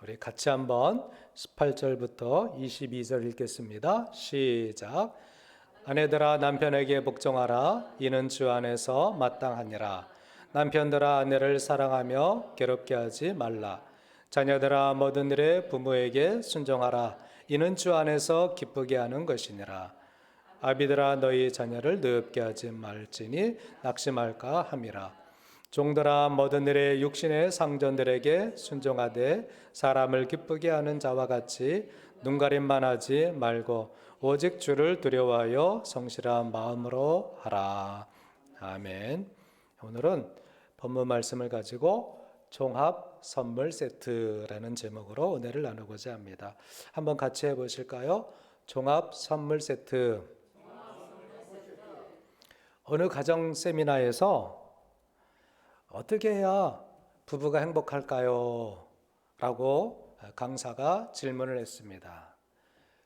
우리 같이 한번 18절부터 22절 읽겠습니다. 시작. 아내들아 남편에게 복종하라. 이는 주 안에서 마땅하니라. 남편들아 아내를 사랑하며 괴롭게 하지 말라. 자녀들아 모든 일에 부모에게 순종하라. 이는 주 안에서 기쁘게 하는 것이니라. 아비들아 너희 자녀를 느겁게 하지 말지니 낙심할까 함이라. 종들아 모든 일에 육신의 상전들에게 순종하되 사람을 기쁘게 하는 자와 같이 눈가림만 하지 말고 오직 주를 두려워하여 성실한 마음으로 하라. 아멘. 오늘은 본문 말씀을 가지고 종합 선물 세트라는 제목으로 은혜를 나누고자 합니다. 한번 같이 해보실까요? 종합 선물 세트. 어느 가정 세미나에서 어떻게 해야 부부가 행복할까요? 라고 강사가 질문을 했습니다.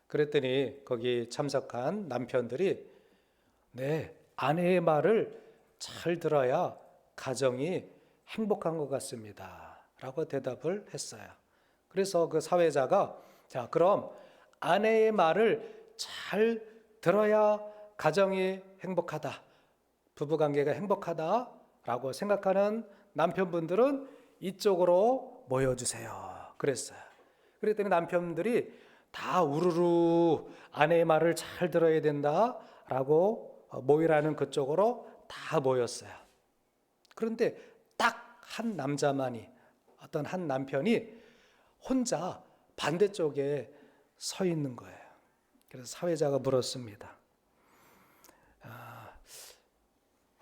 그랬더니 거기 참석한 남편들이 네, 아내의 말을 잘 들어야 가정이 행복한 것 같습니다. 라고 대답을 했어요. 그래서 그 사회자가 자, 그럼 아내의 말을 잘 들어야 가정이 행복하다. 부부관계가 행복하다. 라고 생각하는 남편분들은 이쪽으로 모여주세요. 그랬어요. 그랬더니 남편들이 다 우르르 아내의 말을 잘 들어야 된다. 라고 모이라는 그쪽으로 다 모였어요. 그런데 딱 한 남자만이 어떤 한 남편이 혼자 반대쪽에 서 있는 거예요. 그래서 사회자가 물었습니다.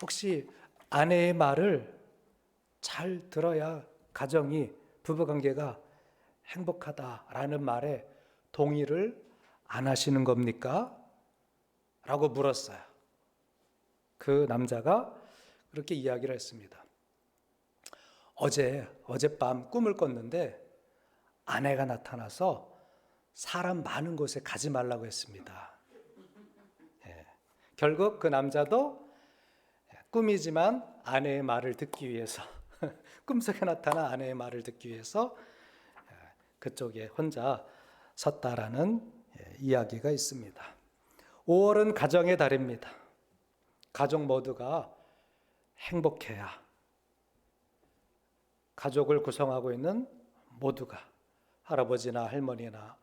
혹시 아내의 말을 잘 들어야 가정이 부부관계가 행복하다라는 말에 동의를 안 하시는 겁니까? 라고 물었어요. 그 남자가 그렇게 이야기를 했습니다. 어젯밤 꿈을 꿨는데 아내가 나타나서 사람 많은 곳에 가지 말라고 했습니다. 결국 그 남자도 꿈이지만 아내의 말을 듣기 위해서 꿈속에 나타난 아내의 말을 듣기 위해서 그쪽에 혼자 섰다라는 이야기가 있습니다. 5월은 가정의 달입니다. 가족 모두가 행복해야 가족을 구성하고 있는 모두가 할아버지나 할머니나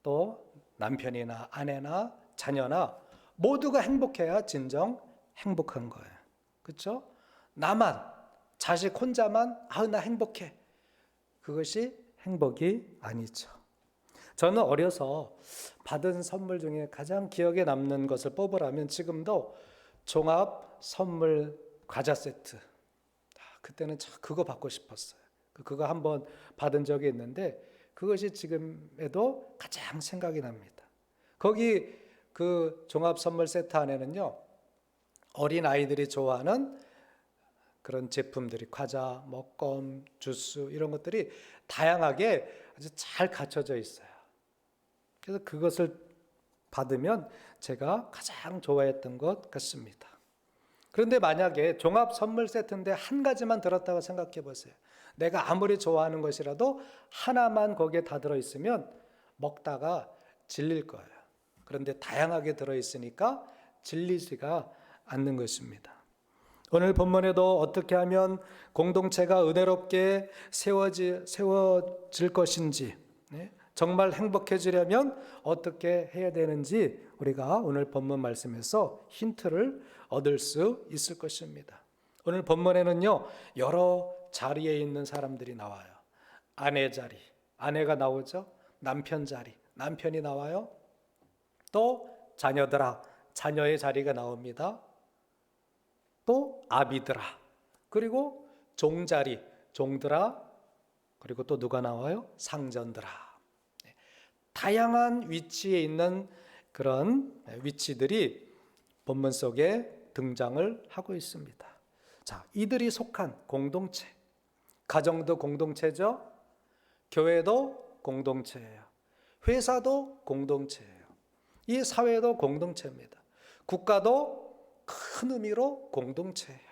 또 남편이나 아내나 자녀나 모두가 행복해야 진정 행복한 거예요. 그렇죠? 나만 자식 혼자만 나 행복해. 그것이 행복이 아니죠. 저는 어려서 받은 선물 중에 가장 기억에 남는 것을 뽑으라면 지금도 종합 선물 과자 세트. 그때는 참 그거 받고 싶었어요. 그거 한번 받은 적이 있는데 그것이 지금에도 가장 생각이 납니다. 거기 그 종합 선물 세트 안에는요. 어린 아이들이 좋아하는 그런 제품들이 과자, 껌, 주스 이런 것들이 다양하게 아주 잘 갖춰져 있어요. 그래서 그것을 받으면 제가 가장 좋아했던 것 같습니다. 그런데 만약에 종합 선물 세트인데 한 가지만 들었다고 생각해 보세요. 내가 아무리 좋아하는 것이라도 하나만 거기에 다 들어있으면 먹다가 질릴 거예요. 그런데 다양하게 들어있으니까 질리지가 않는 것입니다. 오늘 본문에도 어떻게 하면 공동체가 은혜롭게 세워질 것인지, 정말 행복해지려면 어떻게 해야 되는지 우리가 오늘 본문 말씀에서 힌트를 얻을 수 있을 것입니다. 오늘 본문에는요, 여러 자리에 있는 사람들이 나와요. 아내 자리, 아내가 나오죠. 남편 자리, 남편이 나와요. 또 자녀들아, 자녀의 자리가 나옵니다. 또 아비들아, 그리고 종자리, 종들아, 그리고 또 누가 나와요? 상전들아. 다양한 위치에 있는 그런 위치들이 본문 속에 등장을 하고 있습니다. 자, 이들이 속한 공동체, 가정도 공동체죠. 교회도 공동체예요. 회사도 공동체예요. 이 사회도 공동체입니다. 국가도 큰 의미로 공동체예요.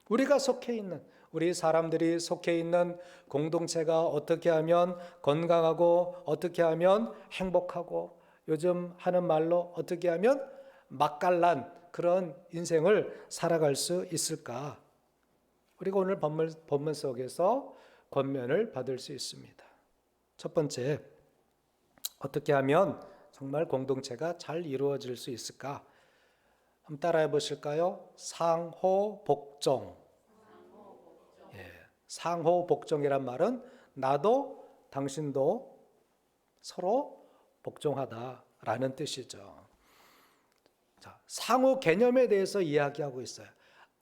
우리가 속해 있는 우리 사람들이 속해 있는 공동체가 어떻게 하면 건강하고 어떻게 하면 행복하고 요즘 하는 말로 어떻게 하면 맛깔난 그런 인생을 살아갈 수 있을까? 우리가 오늘 본문 속에서 권면을 받을 수 있습니다. 첫 번째, 어떻게 하면 정말 공동체가 잘 이루어질 수 있을까? 한번 따라해 보실까요? 상호복종. 상호복종이란 말은 나도 당신도 서로 복종하다라는 뜻이죠. 자, 상호 개념에 대해서 이야기하고 있어요.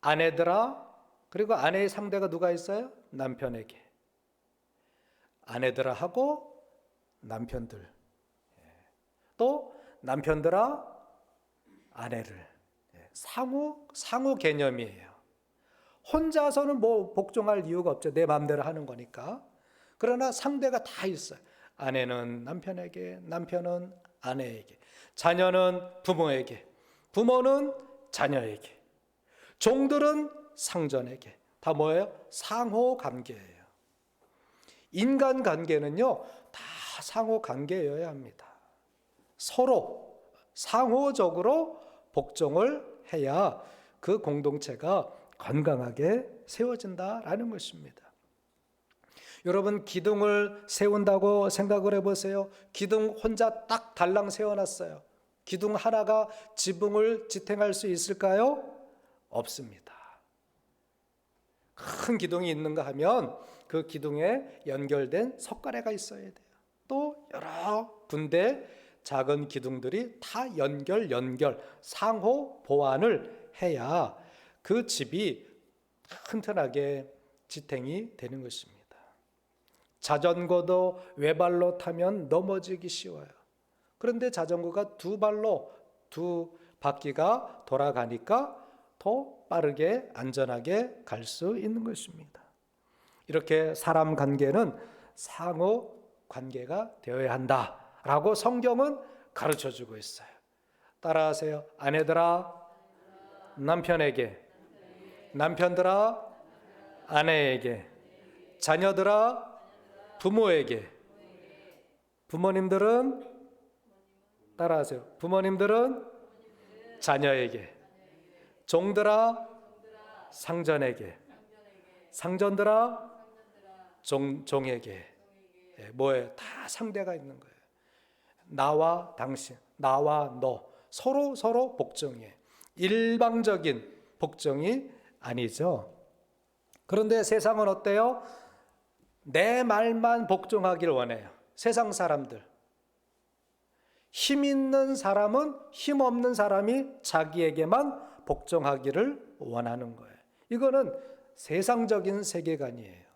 아내들아, 그리고 아내의 상대가 누가 있어요? 남편에게. 아내들아 하고 남편들. 또 남편들아 아내를. 상호 개념이에요. 혼자서는 뭐 복종할 이유가 없죠. 내 마음대로 하는 거니까. 그러나 상대가 다 있어요. 아내는 남편에게, 남편은 아내에게, 자녀는 부모에게, 부모는 자녀에게, 종들은 상전에게. 다 뭐예요? 상호 관계예요. 인간 관계는요, 다 상호 관계여야 합니다. 서로 상호적으로 복종을 해야 그 공동체가 건강하게 세워진다라는 것입니다. 여러분, 기둥을 세운다고 생각을 해보세요. 기둥 혼자 딱 달랑 세워놨어요. 기둥 하나가 지붕을 지탱할 수 있을까요? 없습니다. 큰 기둥이 있는가 하면 그 기둥에 연결된 석가래가 있어야 돼요. 또 여러 군데 작은 기둥들이 다 연결 상호 보완을 해야 그 집이 튼튼하게 지탱이 되는 것입니다. 자전거도 외발로 타면 넘어지기 쉬워요. 그런데 자전거가 두 발로 두 바퀴가 돌아가니까 더 빠르게 안전하게 갈 수 있는 것입니다. 이렇게 사람 관계는 상호 관계가 되어야 한다라고 성경은 가르쳐주고 있어요. 따라하세요. 아내들아 남편에게, 남편들아 아내에게, 자녀들아 부모에게. 부모님들은 따라하세요. 부모님들은 자녀에게, 종들아 상전에게, 상전들아 종에게. 뭐예요? 다 상대가 있는 거예요. 나와 당신, 나와 너, 서로 복종해. 일방적인 복종이 아니죠. 그런데 세상은 어때요? 내 말만 복종하길 원해요. 세상 사람들. 힘 있는 사람은 힘 없는 사람이 자기에게만 복종하기를 원하는 거예요. 이거는 세상적인 세계관이에요.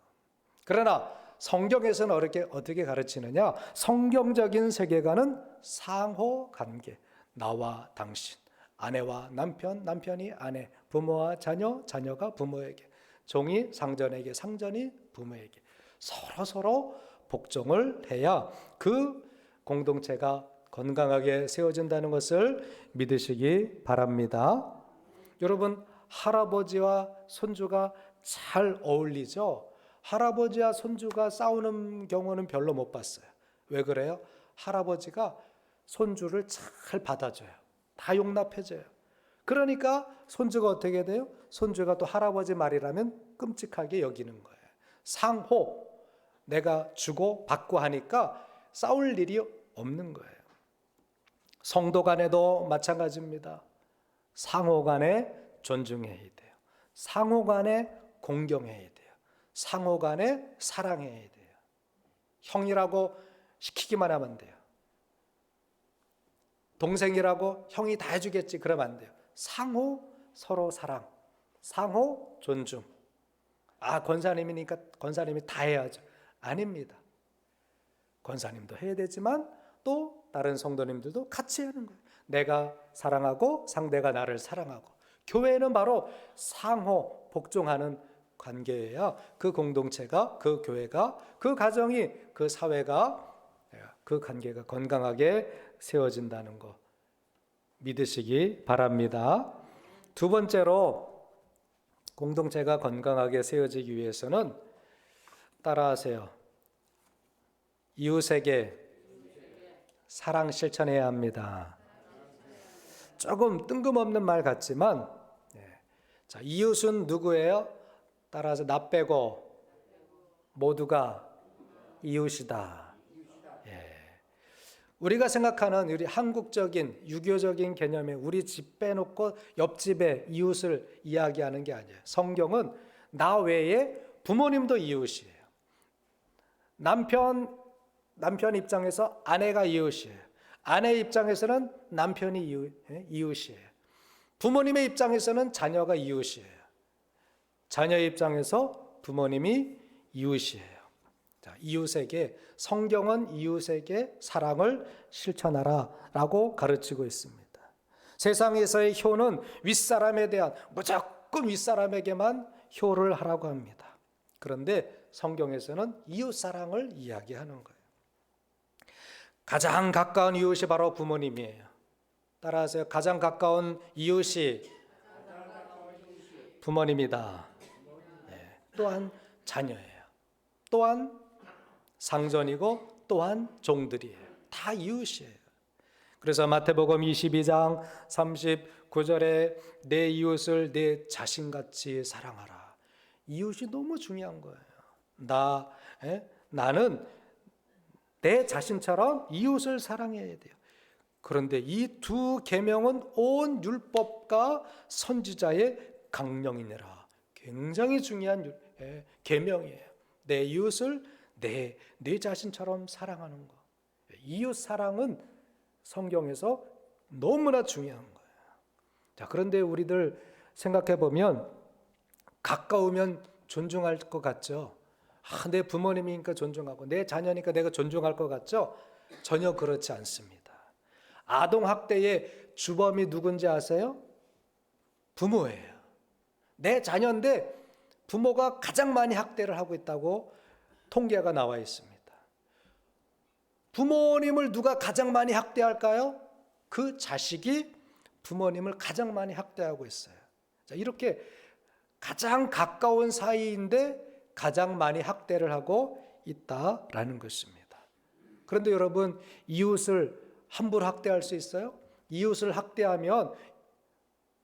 그러나 성경에서는 어떻게 가르치느냐? 성경적인 세계관은 상호관계. 나와 당신, 아내와 남편, 남편이 아내, 부모와 자녀, 자녀가 부모에게, 종이 상전에게, 상전이 부모에게 서로 복종을 해야 그 공동체가 건강하게 세워진다는 것을 믿으시기 바랍니다. 여러분, 할아버지와 손주가 잘 어울리죠? 할아버지와 손주가 싸우는 경우는 별로 못 봤어요. 왜 그래요? 할아버지가 손주를 잘 받아줘요. 다 용납해줘요. 그러니까 손주가 어떻게 돼요? 손주가 또 할아버지 말이라면 끔찍하게 여기는 거예요. 상호, 내가 주고 받고 하니까 싸울 일이 없는 거예요. 성도 간에도 마찬가지입니다. 상호 간에 존중해야 돼요. 상호 간에 공경해야 돼요. 상호 간에 사랑해야 돼요. 형이라고 시키기만 하면 안 돼요. 동생이라고 형이 다 해주겠지 그러면 안 돼요. 상호 서로 사랑, 상호 존중. 권사님이니까 권사님이 다 해야죠. 아닙니다. 권사님도 해야 되지만 또 다른 성도님들도 같이 하는 거예요. 내가 사랑하고 상대가 나를 사랑하고. 교회는 바로 상호 복종하는 관계여야 그 공동체가, 그 교회가, 그 가정이, 그 사회가, 그 관계가 건강하게 세워진다는 거 믿으시기 바랍니다. 두 번째로 공동체가 건강하게 세워지기 위해서는 따라하세요. 이웃에게 사랑 실천해야 합니다. 조금 뜬금없는 말 같지만, 자, 이웃은 누구예요? 따라서 나 빼고 모두가 이웃이다. 우리가 생각하는 우리 한국적인 유교적인 개념에 우리 집 빼놓고 옆집의 이웃을 이야기하는 게 아니에요. 성경은 나 외에 부모님도 이웃이에요. 남편 입장에서 아내가 이웃이에요. 아내 입장에서는 남편이 이웃이에요. 부모님의 입장에서는 자녀가 이웃이에요. 자녀 입장에서 부모님이 이웃이에요. 자, 이웃에게, 성경은 이웃에게 사랑을 실천하라라고 가르치고 있습니다. 세상에서의 효는 윗사람에 대한, 무조건 윗사람에게만 효를 하라고 합니다. 그런데 성경에서는 이웃 사랑을 이야기하는 거예요. 가장 가까운 이웃이 바로 부모님이에요. 따라하세요. 가장 가까운 이웃이 부모님이다. 또한 자녀예요. 또한 상전이고 또한 종들이에요. 다 이웃이에요. 그래서 마태복음 22장 39절에 내 이웃을 내 자신같이 사랑하라. 이웃이 너무 중요한 거예요. 나는 내 자신처럼 이웃을 사랑해야 돼요. 그런데 이 두 계명은 온 율법과 선지자의 강령이니라. 굉장히 중요한 계명이에요. 내 이웃을 내 자신처럼 사랑하는 것. 이웃 사랑은 성경에서 너무나 중요한 거예요. 자, 그런데 우리들 생각해 보면 가까우면 존중할 것 같죠? 내 부모님이니까 존중하고 내 자녀니까 내가 존중할 것 같죠? 전혀 그렇지 않습니다. 아동학대의 주범이 누군지 아세요? 부모예요. 내 자녀인데 부모가 가장 많이 학대를 하고 있다고 통계가 나와 있습니다. 부모님을 누가 가장 많이 학대할까요? 그 자식이 부모님을 가장 많이 학대하고 있어요. 자, 이렇게 가장 가까운 사이인데 가장 많이 학대를 하고 있다라는 것입니다. 그런데 여러분, 이웃을 함부로 학대할 수 있어요? 이웃을 학대하면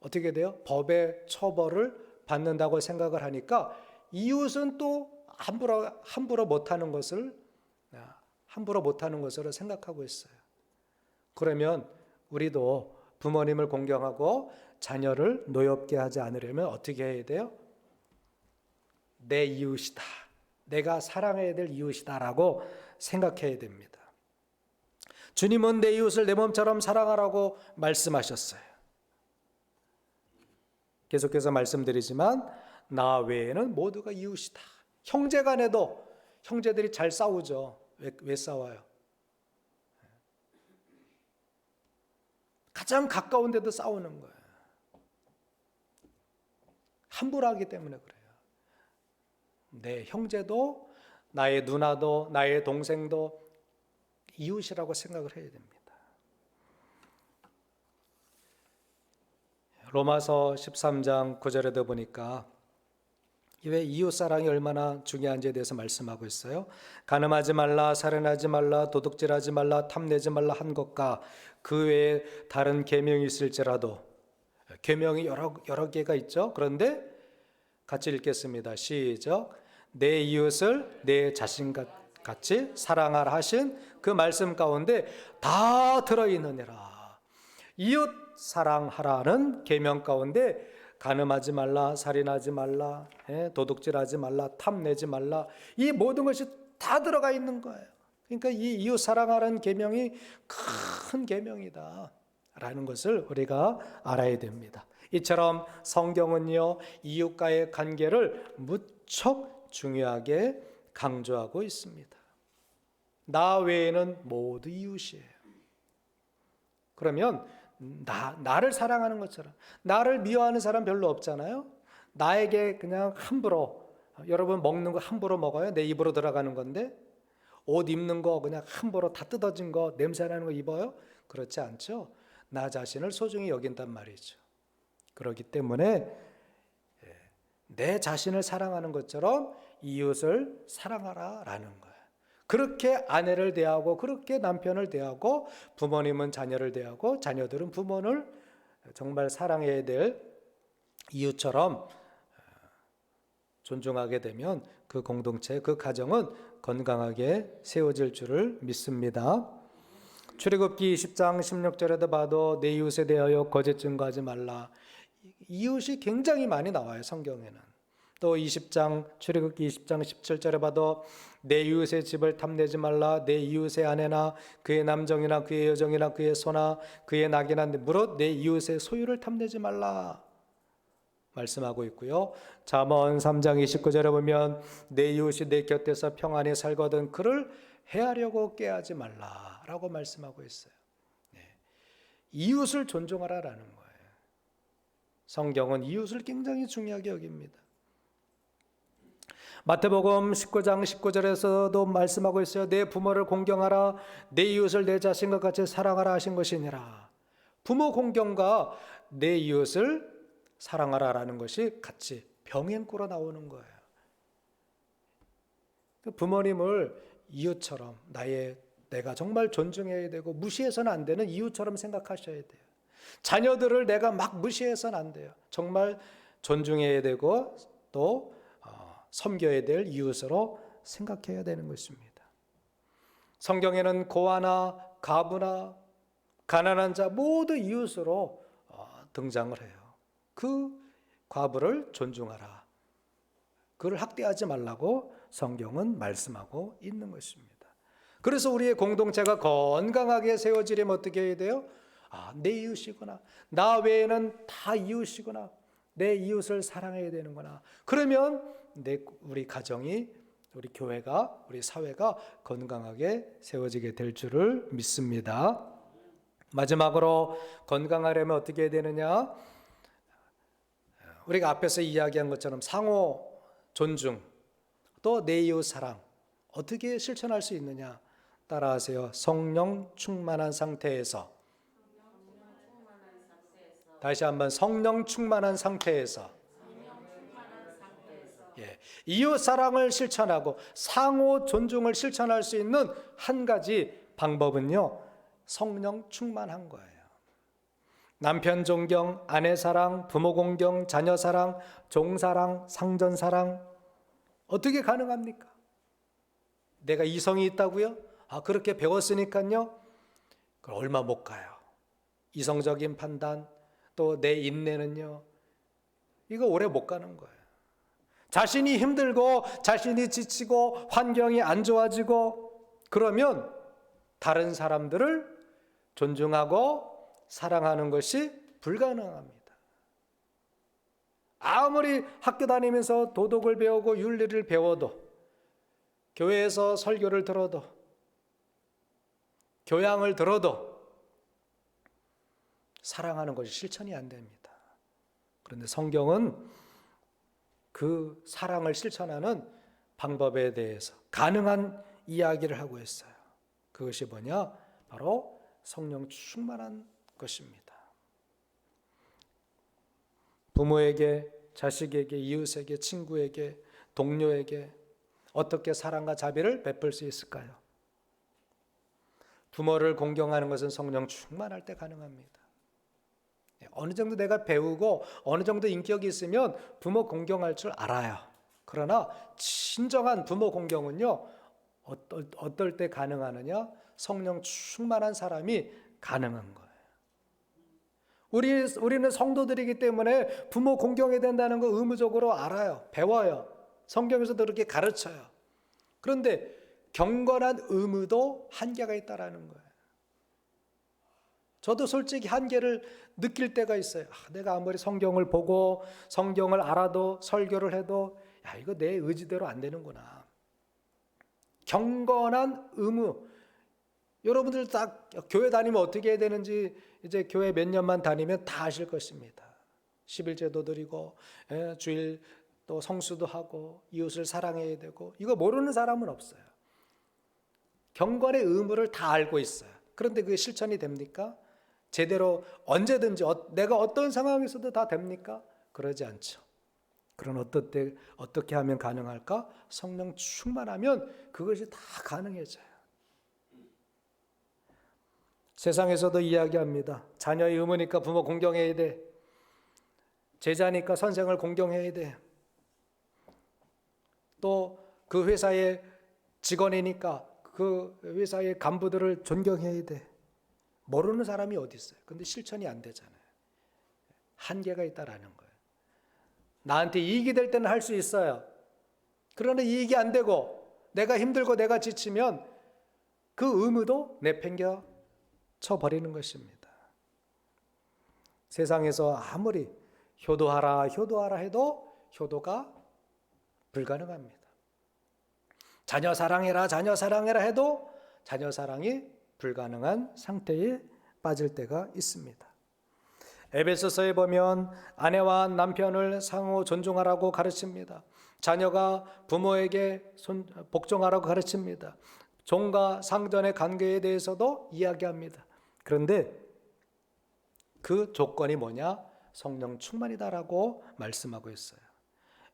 어떻게 돼요? 법의 처벌을 받는다고 생각을 하니까 이웃은 또 함부로 못하는 것을 생각하고 있어요. 그러면 우리도 부모님을 공경하고 자녀를 노엽게 하지 않으려면 어떻게 해야 돼요? 내 이웃이다. 내가 사랑해야 될 이웃이다라고 생각해야 됩니다. 주님은 내 이웃을 내 몸처럼 사랑하라고 말씀하셨어요. 계속해서 말씀드리지만 나 외에는 모두가 이웃이다. 형제 간에도 형제들이 잘 싸우죠. 왜 싸워요? 가장 가까운 데도 싸우는 거예요. 함부로 하기 때문에 그래요. 내 형제도 나의 누나도 나의 동생도 이웃이라고 생각을 해야 됩니다. 로마서 13장 9절에도 보니까 왜 이웃 사랑이 얼마나 중요한지에 대해서 말씀하고 있어요. 간음하지 말라, 살인하지 말라, 도둑질하지 말라, 탐내지 말라 한 것과 그 외에 다른 계명이 있을지라도, 계명이 여러 개가 있죠. 그런데 같이 읽겠습니다. 시작. 내 이웃을 내 자신같이 사랑하라 하신 그 말씀 가운데 다 들어있느니라. 이웃 사랑하라는 계명 가운데 간음하지 말라, 살인하지 말라, 도둑질하지 말라, 탐내지 말라, 이 모든 것이 다 들어가 있는 거예요. 그러니까 이 이웃 사랑하라는 계명이 큰 계명이다 라는 것을 우리가 알아야 됩니다. 이처럼 성경은요, 이웃과의 관계를 무척 중요하게 강조하고 있습니다. 나 외에는 모두 이웃이에요. 그러면 나를 사랑하는 것처럼, 나를 미워하는 사람 별로 없잖아요. 나에게 그냥 함부로, 여러분 먹는 거 함부로 먹어요? 내 입으로 들어가는 건데. 옷 입는 거 그냥 함부로 다 뜯어진 거, 냄새나는 거 입어요? 그렇지 않죠. 나 자신을 소중히 여긴단 말이죠. 그렇기 때문에 내 자신을 사랑하는 것처럼 이웃을 사랑하라라는 거예요. 그렇게 아내를 대하고 그렇게 남편을 대하고 부모님은 자녀를 대하고 자녀들은 부모를 정말 사랑해야 될 이웃처럼 존중하게 되면 그 공동체, 그 가정은 건강하게 세워질 줄을 믿습니다. 출애굽기 20장 16절에도 봐도 내 이웃에 대하여 거짓 증거하지 말라. 이웃이 굉장히 많이 나와요, 성경에는. 또 20장 출애굽기 20장 17절에 봐도 내 이웃의 집을 탐내지 말라. 내 이웃의 아내나 그의 남정이나 그의 여정이나 그의 소나 그의 낙이나 무릇 내 이웃의 소유를 탐내지 말라 말씀하고 있고요. 잠언 3장 29절에 보면 내 이웃이 내 곁에서 평안히 살거든 그를 해하려고 꾀하지 말라라고 말씀하고 있어요. 이웃을 존중하라라는 거예요. 성경은 이웃을 굉장히 중요하게 여깁니다. 마태복음 19장 19절에서도 말씀하고 있어요. 내 부모를 공경하라. 내 이웃을 내 자신과 같이 사랑하라 하신 것이니라. 부모 공경과 내 이웃을 사랑하라라는 것이 같이 병행꾸러 나오는 거예요. 부모님을 이웃처럼 내가 정말 존중해야 되고 무시해서는 안 되는 이웃처럼 생각하셔야 돼요. 자녀들을 내가 막 무시해서는 안 돼요. 정말 존중해야 되고 또 섬겨야 될 이웃으로 생각해야 되는 것입니다. 성경에는 고아나 가부나 가난한 자 모두 이웃으로 등장을 해요. 그 과부를 존중하라. 그를 학대하지 말라고 성경은 말씀하고 있는 것입니다. 그래서 우리의 공동체가 건강하게 세워지려면 어떻게 해야 돼요? 내 이웃이구나. 나 외에는 다 이웃이구나. 내 이웃을 사랑해야 되는구나. 그러면 우리 가정이, 우리 교회가, 우리 사회가 건강하게 세워지게 될 줄을 믿습니다. 마지막으로 건강하려면 어떻게 해야 되느냐? 우리가 앞에서 이야기한 것처럼 상호 존중, 또 내 이웃 사랑 어떻게 실천할 수 있느냐? 따라하세요. 성령 충만한 상태에서. 다시 한번 성령 충만한 상태에서. 이웃 사랑을 실천하고 상호 존중을 실천할 수 있는 한 가지 방법은요, 성령 충만한 거예요. 남편 존경, 아내 사랑, 부모 공경, 자녀 사랑, 종 사랑, 상전 사랑 어떻게 가능합니까? 내가 이성이 있다고요? 그렇게 배웠으니까요. 그럼 얼마 못 가요. 이성적인 판단, 또 내 인내는요, 이거 오래 못 가는 거예요. 자신이 힘들고 자신이 지치고 환경이 안 좋아지고 그러면 다른 사람들을 존중하고 사랑하는 것이 불가능합니다. 아무리 학교 다니면서 도덕을 배우고 윤리를 배워도, 교회에서 설교를 들어도, 교양을 들어도 사랑하는 것이 실천이 안 됩니다. 그런데 성경은 그 사랑을 실천하는 방법에 대해서 가능한 이야기를 하고 있어요. 그것이 뭐냐? 바로 성령 충만한 것입니다. 부모에게, 자식에게, 이웃에게, 친구에게, 동료에게 어떻게 사랑과 자비를 베풀 수 있을까요? 부모를 공경하는 것은 성령 충만할 때 가능합니다. 어느 정도 내가 배우고 어느 정도 인격이 있으면 부모 공경할 줄 알아요. 그러나 진정한 부모 공경은요, 어떨 때 가능하느냐? 성령 충만한 사람이 가능한 거예요. 우리는 성도들이기 때문에 부모 공경해야 된다는 거 의무적으로 알아요. 배워요. 성경에서도 그렇게 가르쳐요. 그런데 경건한 의무도 한계가 있다라는 거예요. 저도 솔직히 한계를 느낄 때가 있어요. 내가 아무리 성경을 보고 성경을 알아도 설교를 해도 이거 내 의지대로 안 되는구나. 경건한 의무. 여러분들 다 교회 다니면 어떻게 해야 되는지 이제 교회 몇 년만 다니면 다 아실 것입니다. 11제도 드리고 주일 또 성수도 하고 이웃을 사랑해야 되고 이거 모르는 사람은 없어요. 경건의 의무를 다 알고 있어요. 그런데 그게 실천이 됩니까? 제대로 언제든지 내가 어떤 상황에서도 다 됩니까? 그러지 않죠. 그런 어떻게 하면 가능할까? 성령 충만하면 그것이 다 가능해져요. 세상에서도 이야기합니다. 자녀의 의무니까 부모 공경해야 돼. 제자니까 선생을 공경해야 돼. 또 그 회사의 직원이니까 그 회사의 간부들을 존경해야 돼. 모르는 사람이 어디 있어요? 근데 실천이 안 되잖아요. 한계가 있다라는 거예요. 나한테 이익이 될 때는 할 수 있어요. 그러나 이익이 안 되고 내가 힘들고 내가 지치면 그 의무도 내팽겨 쳐버리는 것입니다. 세상에서 아무리 효도하라 해도 효도가 불가능합니다. 자녀 사랑해라 해도 자녀 사랑이 불가능한 상태에 빠질 때가 있습니다. 에베소서에 보면 아내와 남편을 상호 존중하라고 가르칩니다. 자녀가 부모에게 복종하라고 가르칩니다. 종과 상전의 관계에 대해서도 이야기합니다. 그런데 그 조건이 뭐냐? 성령 충만이다라고 말씀하고 있어요.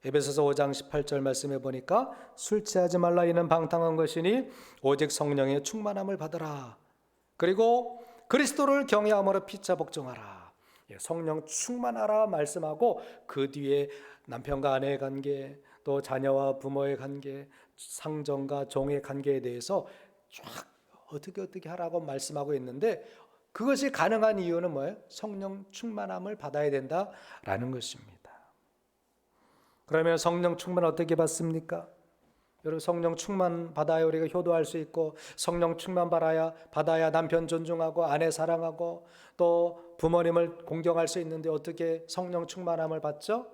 에베소서 5장 18절 말씀해 보니까 술 취하지 말라 이는 방탕한 것이니 오직 성령의 충만함을 받으라. 그리고 그리스도를 경외함으로 피차 복종하라. 성령 충만하라 말씀하고 그 뒤에 남편과 아내의 관계, 또 자녀와 부모의 관계, 상전과 종의 관계에 대해서 쫙 어떻게 하라고 말씀하고 있는데 그것이 가능한 이유는 뭐예요? 성령 충만함을 받아야 된다라는 것입니다. 그러면 성령 충만 어떻게 받습니까? 여러분 성령 충만 받아야 우리가 효도할 수 있고 성령 충만 받아야 남편 존중하고 아내 사랑하고 또 부모님을 공경할 수 있는데 어떻게 성령 충만함을 받죠?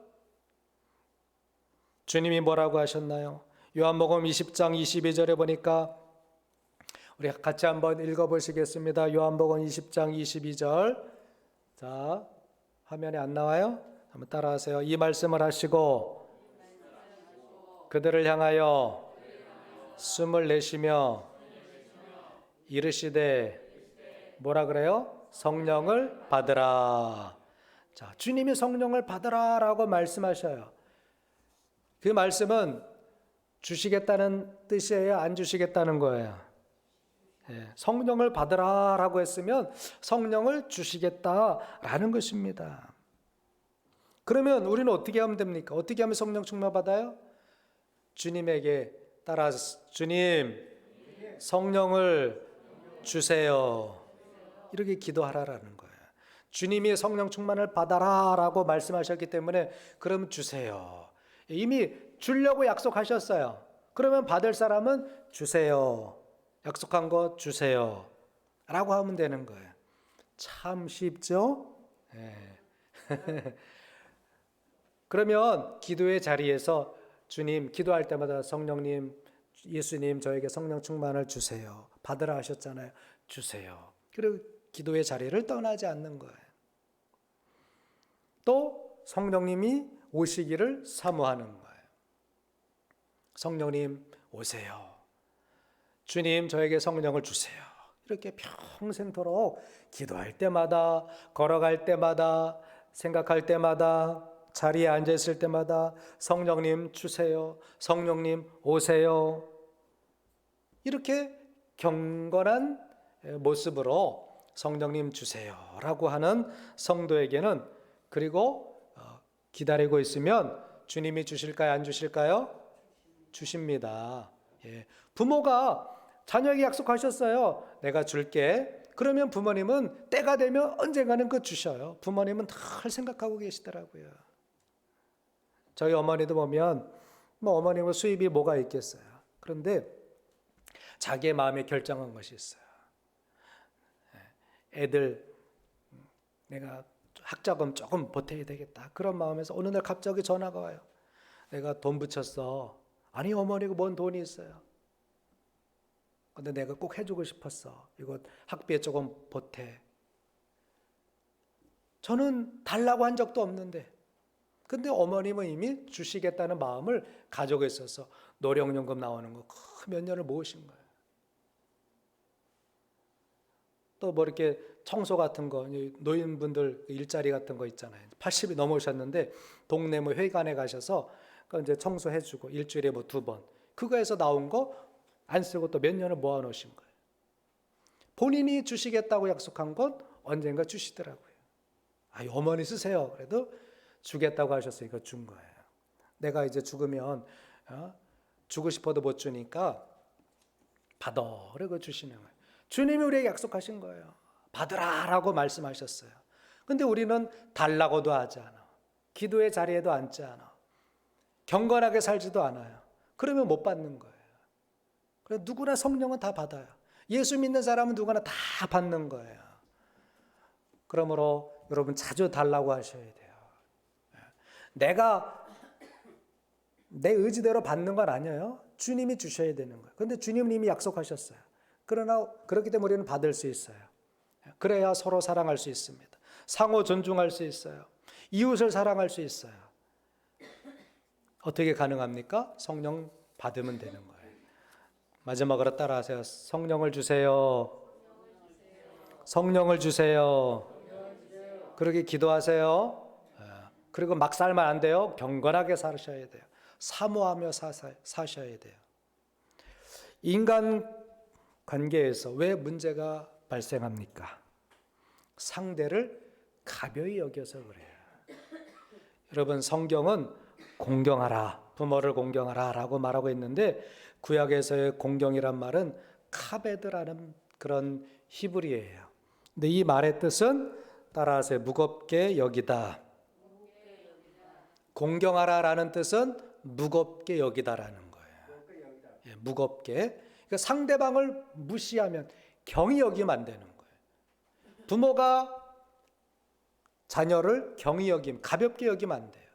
주님이 뭐라고 하셨나요? 요한복음 20장 22절에 보니까 우리 같이 한번 읽어보시겠습니다. 요한복음 20장 22절. 자, 화면에 안 나와요? 한번 따라하세요. 이 말씀을 하시고 그들을 향하여 숨을 내쉬며 이르시되 뭐라 그래요? 성령을 받으라. 자, 주님이 성령을 받으라라고 말씀하셔요. 그 말씀은 주시겠다는 뜻이에요? 안 주시겠다는 거예요? 성령을 받으라라고 했으면 성령을 주시겠다라는 것입니다. 그러면 우리는 어떻게 하면 됩니까? 어떻게 하면 성령 충만 받아요? 주님에게 따라서 주님 성령을 주세요. 이렇게 기도하라라는 거예요. 주님이 성령 충만을 받아라라고 말씀하셨기 때문에 그럼 주세요. 이미 주려고 약속하셨어요. 그러면 받을 사람은 주세요. 약속한 거 주세요. 라고 하면 되는 거예요. 참 쉽죠? 그러면 기도의 자리에서 주님 기도할 때마다 성령님, 예수님 저에게 성령 충만을 주세요. 받으라 하셨잖아요. 주세요. 그리고 기도의 자리를 떠나지 않는 거예요. 또 성령님이 오시기를 사모하는 거예요. 성령님 오세요. 주님 저에게 성령을 주세요. 이렇게 평생토록 기도할 때마다, 걸어갈 때마다, 생각할 때마다, 자리에 앉아 있을 때마다 성령님 주세요. 성령님 오세요. 이렇게 경건한 모습으로 성령님 주세요라고 하는 성도에게는 그리고 기다리고 있으면 주님이 주실까요? 안 주실까요? 주십니다. 부모가 자녀에게 약속하셨어요. 내가 줄게. 그러면 부모님은 때가 되면 언젠가는 그거 주셔요. 부모님은 늘 생각하고 계시더라고요. 저희 어머니도 보면 어머님은 수입이 뭐가 있겠어요. 그런데 자기의 마음에 결정한 것이 있어요. 애들 내가 학자금 조금 보태야 되겠다. 그런 마음에서 어느 날 갑자기 전화가 와요. 내가 돈 붙였어. 아니 어머니가 뭔 돈이 있어요. 근데 내가 꼭 해주고 싶었어. 이거 학비에 조금 보태. 저는 달라고 한 적도 없는데 근데 어머님은 이미 주시겠다는 마음을 가지고 있어서 노령연금 나오는 거 몇 년을 모으신 거예요. 또 뭐 이렇게 청소 같은 거, 노인분들 일자리 같은 거 있잖아요. 80이 넘으셨는데 동네 뭐 회관에 가셔서 그 이제 청소해주고 일주일에 뭐 2번, 그거에서 나온 거 안 쓰고 또 몇 년을 모아 놓으신 거예요. 본인이 주시겠다고 약속한 건 언젠가 주시더라고요. 아, 어머니 쓰세요. 그래도 주겠다고 하셨으니까 준 거예요. 내가 이제 죽으면 주고 싶어도 못 주니까 받아, 그러고 주시는 거예요. 주님이 우리에게 약속하신 거예요. 받으라라고 말씀하셨어요. 근데 우리는 달라고도 하지 않아. 기도의 자리에도 앉지 않아. 경건하게 살지도 않아요. 그러면 못 받는 거예요. 그래서 누구나 성령은 다 받아요. 예수 믿는 사람은 누구나 다 받는 거예요. 그러므로 여러분 자주 달라고 하셔야 돼요. 내가 내 의지대로 받는 건 아니에요. 주님이 주셔야 되는 거예요. 그런데 주님은 이미 약속하셨어요. 그러나 그렇기 때문에 우리는 받을 수 있어요. 그래야 서로 사랑할 수 있습니다. 상호 존중할 수 있어요. 이웃을 사랑할 수 있어요. 어떻게 가능합니까? 성령 받으면 되는 거예요. 마지막으로 따라하세요. 성령을 주세요. 성령을 주세요. 그렇게 기도하세요. 그리고 막 살면 안 돼요. 경건하게 사셔야 돼요. 사모하며 사셔야 돼요. 인간 관계에서 왜 문제가 발생합니까? 상대를 가벼이 여겨서 그래요. 여러분, 성경은 공경하라, 부모를 공경하라 라고 말하고 있는데 구약에서의 공경이란 말은 카베드라는 그런 히브리어예요. 근데 이 말의 뜻은 따라하세요. 무겁게 여기다. 공경하라라는 뜻은 무겁게 여기다라는 거예요. 예, 무겁게. 그러니까 상대방을 무시하면 경히 여기면 안 되는 거예요. 부모가 자녀를 경히 여기면, 가볍게 여기면 안 돼요.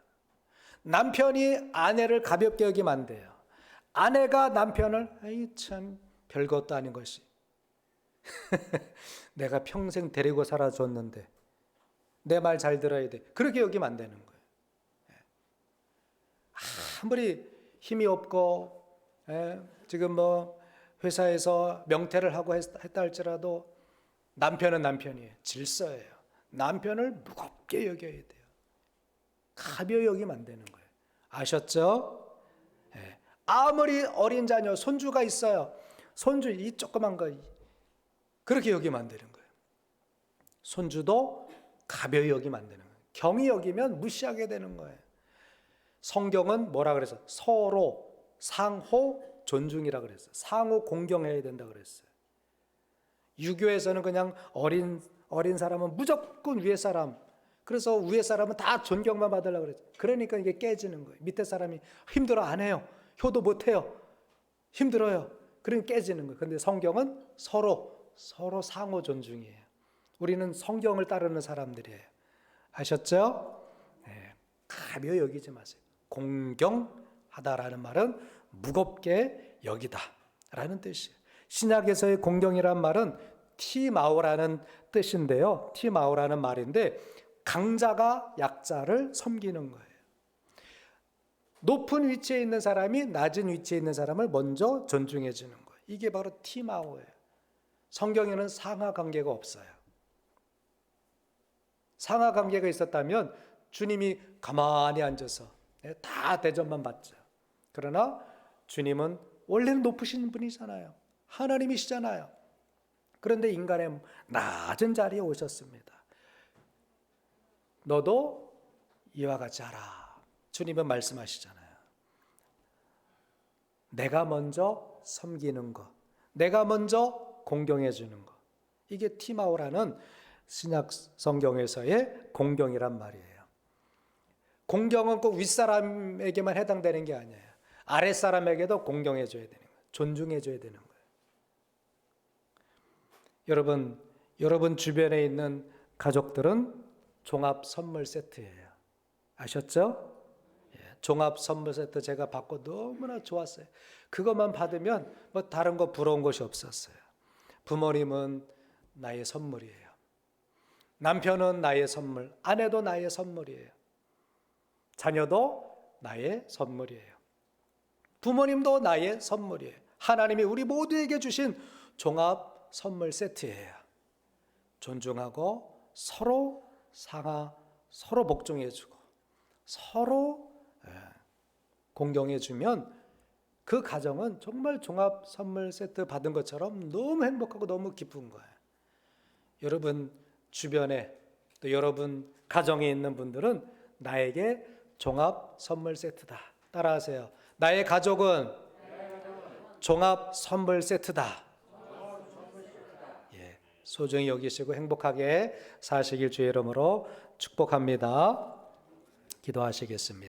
남편이 아내를 가볍게 여기면 안 돼요. 아내가 남편을 아이 참 별것도 아닌 것이 내가 평생 데리고 살아줬는데 내 말 잘 들어야 돼. 그렇게 여기면 안 되는 거예요. 아무리 힘이 없고 지금 뭐 회사에서 명태를 하고 했다 할지라도 남편은 남편이에요. 질서예요. 남편을 무겁게 여겨야 돼요. 가벼이 여기면 안 되는 거예요. 아셨죠? 아무리 어린 자녀, 손주가 있어요. 손주 이 조그만 거 그렇게 여기면 안 되는 거예요. 손주도 가벼이 여기면 안 되는 거예요. 경히 여기면 무시하게 되는 거예요. 성경은 뭐라 그랬어요? 서로 상호 존중이라 그랬어요. 상호 공경해야 된다 그랬어요. 유교에서는 그냥 어린 사람은 무조건 위에 사람. 그래서 위에 사람은 다 존경만 받으려고 그랬죠. 그러니까 이게 깨지는 거예요. 밑에 사람이 힘들어 안 해요. 효도 못 해요. 힘들어요. 그러니까 깨지는 거예요. 그런데 성경은 서로 상호 존중이에요. 우리는 성경을 따르는 사람들이에요. 아셨죠? 네. 가벼이 여기지 마세요. 공경하다라는 말은 무겁게 여기다라는 뜻이에요. 신약에서의 공경이란 말은 티마오라는 뜻인데요. 티마오라는 말인데 강자가 약자를 섬기는 거예요. 높은 위치에 있는 사람이 낮은 위치에 있는 사람을 먼저 존중해 주는 거예요. 이게 바로 티마오예요. 성경에는 상하 관계가 없어요. 상하 관계가 있었다면 주님이 가만히 앉아서 다 대접만 받죠. 그러나 주님은 원래는 높으신 분이잖아요. 하나님이시잖아요. 그런데 인간의 낮은 자리에 오셨습니다. 너도 이와 같이 하라. 주님은 말씀하시잖아요. 내가 먼저 섬기는 것, 내가 먼저 공경해 주는 것. 이게 티마오라는 신약 성경에서의 공경이란 말이에요. 공경은 꼭 윗사람에게만 해당되는 게 아니에요. 아랫사람에게도 공경해 줘야 되는 거예요. 존중해 줘야 되는 거예요. 여러분 주변에 있는 가족들은 종합 선물 세트예요. 아셨죠? 종합 선물 세트 제가 받고 너무나 좋았어요. 그것만 받으면 뭐 다른 거 부러운 것이 없었어요. 부모님은 나의 선물이에요. 남편은 나의 선물, 아내도 나의 선물이에요. 자녀도 나의 선물이에요. 부모님도 나의 선물이에요. 하나님이 우리 모두에게 주신 종합 선물 세트예요. 존중하고 서로 서로 복종해주고 서로 공경해주면 그 가정은 정말 종합 선물 세트 받은 것처럼 너무 행복하고 너무 기쁜 거예요. 여러분 주변에 또 여러분 가정에 있는 분들은 나에게 종합 선물 세트다. 따라하세요. 나의 가족은 종합 선물 세트다. 예, 소중히 여기시고 행복하게 사시길 주의 이름으로 축복합니다. 기도하시겠습니다.